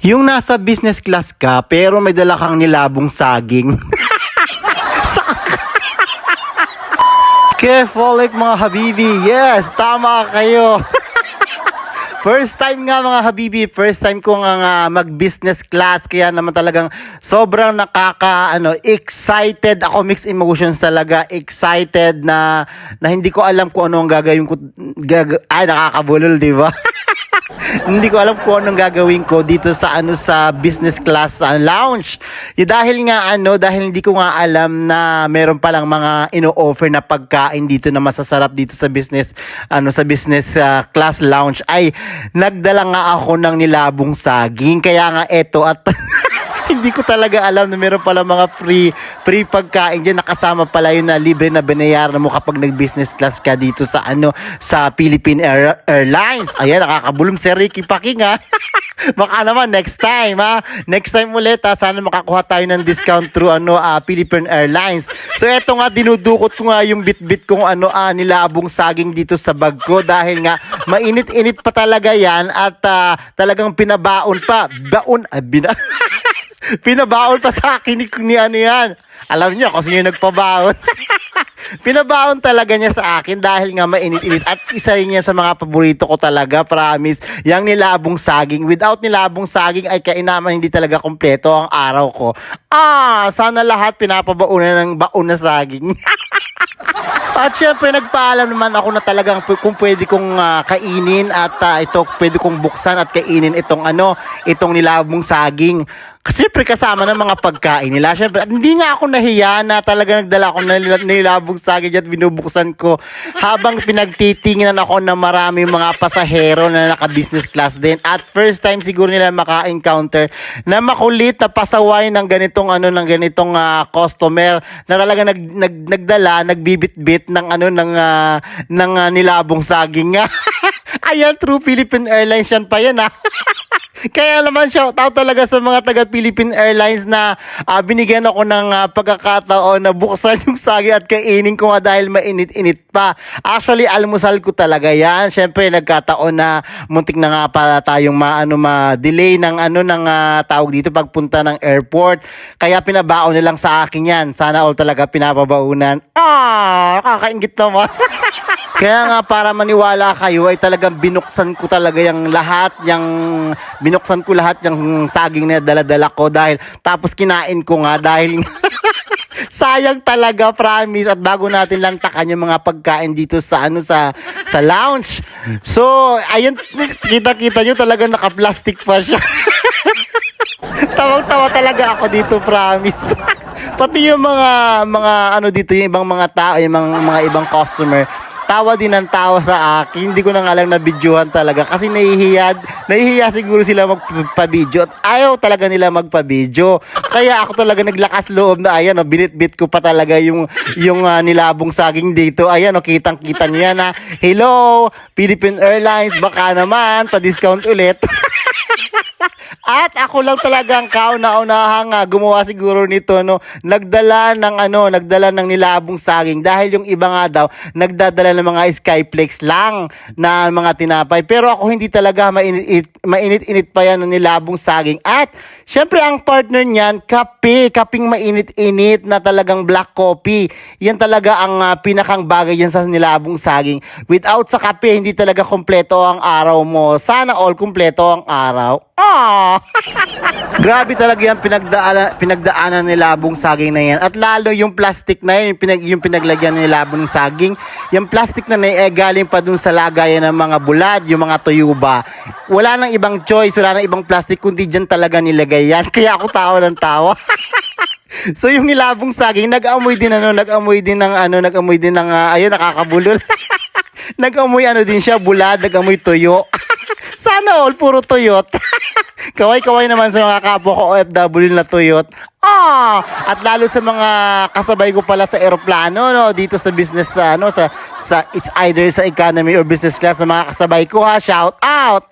Yung nasa business class ka, pero may dala kang nilabong saging. Kefolic mga habibi, yes, tama kayo. First time nga mga habibi, first time ko nga mag-business class, kaya naman talagang sobrang excited ako, mixed emotions talaga, excited na hindi ko alam kung ano ang gagawin ko, nakakabulol, di ba? Hindi ko alam kung anong gagawin ko dito sa sa business class lounge. Dahil hindi ko nga alam na meron palang mga ino-offer na pagkain dito na masasarap dito sa business class lounge, ay nagdala nga ako ng nilabong saging. Kaya nga eto at hindi ko talaga alam na meron pala mga free pagkain diyan, nakasama pala yun na libre na binayaran mo kapag nag-business class ka dito sa sa Philippine Airlines. Ayan, nakakabulong si Ricky Paking ha. Baka naman next time ha. Next time ulit ha, sana makakuha tayo ng discount through Philippine Airlines. So eto nga, dinudukot ko nga yung bit-bit kong nilabong saging dito sa bag ko dahil nga mainit-init pa talaga yan at talagang pinabaon pa. Pinabaon pa sa akin ni yan. Alam niyo kung sino nagpabaon. Pinabaon talaga niya sa akin dahil nga mainit-init at isa rin niya sa mga paborito ko talaga, promise. Yang nilabong saging. Without nilabong saging ay kainaman hindi talaga kompleto ang araw ko. Sana lahat pinapabaunan ng baon na saging. At syempre nagpaalam naman ako na talagang kung pwede kong kainin at ito pwede kong buksan at kainin itong nilabong saging. Kasi syempre kasama ng mga pagkain nila. Syempre hindi nga ako nahiya na talaga nagdala ako ng nilabong saging at binubuksan ko habang pinagtitingnan ako ng maraming mga pasahero na naka-business class din. At first time siguro nila maka-encounter na makulit na pasaway ng ganitong customer na talaga nagdala, nagbibit-bit ng nilabong saging nga. Ayan, true Philippine Airlines yan pa yan ha. Kaya naman shout out talaga sa mga taga Philippine Airlines na binigyan ako ng pagkakataon na buksan yung saging at kainin ko nga dahil mainit-init pa. Actually, almusal ko talaga yan. Syempre, nagkataon na muntik na nga para tayong ma-delay ng tawag dito pagpunta ng airport. Kaya pinabaon nilang sa akin yan. Sana all talaga pinapabaunan. Kakaingit naman. Kaya nga para maniwala kayo ay talagang binuksan ko talaga binuksan ko lahat yung saging na dala-dala ko dahil tapos kinain ko nga dahil sayang talaga, promise. At bago natin lantakan yung mga pagkain dito sa lounge. So, ayun, kita-kita nyo talaga naka-plastic pa siya. Tawang-tawa talaga ako dito, promise. Pati yung mga dito, yung ibang mga tao, yung mga ibang customer, tawa din ng tawa sa akin. Hindi ko na nga lang na-videohan talaga kasi nahihiya siguro sila magpa-video at ayaw talaga nila magpa-video. Kaya ako talaga naglakas loob na binit-bit ko pa talaga yung nilabong saging dito. Ayan, kitang-kita niya na, hello, Philippine Airlines, baka naman pa-discount ulit. At ako lang talagang kauna-unahang gumawa siguro nito, nagdala ng nilabong saging dahil yung iba nga daw nagdadala ng mga Skyflex lang na mga tinapay. Pero ako hindi talaga, mainit-init pa yan ng nilabong saging. At syempre ang partner niyan, kaping mainit-init na talagang black coffee. Yan talaga ang pinakang bagay yan sa nilabong saging. Without sa kape, hindi talaga kompleto ang araw mo. Sana all kompleto ang araw. Grabe talaga yung pinagdaanan ng nilabong saging na yan. At lalo yung plastic na yan, yung pinaglagyan ng nilabong saging, yung plastic na yan galing pa dun sa lagayan ng mga bulad, yung mga tuyuba. Wala nang ibang choice, wala nang ibang plastic, kundi dyan talaga nilagay yan. Kaya ako tawa ng tawa. So yung nilabong saging, nag-amoy din ng ayun, nakakabulol. Nag-amoy din siya, bulad, nag-amoy tuyo. Sana all puro tuyot. Kaway-kaway naman sa mga kapwa ko OFW na tuyot. At lalo sa mga kasabay ko pala sa eroplano, dito sa business sa it's either sa economy or business class, sa mga kasabay ko ha, shout out.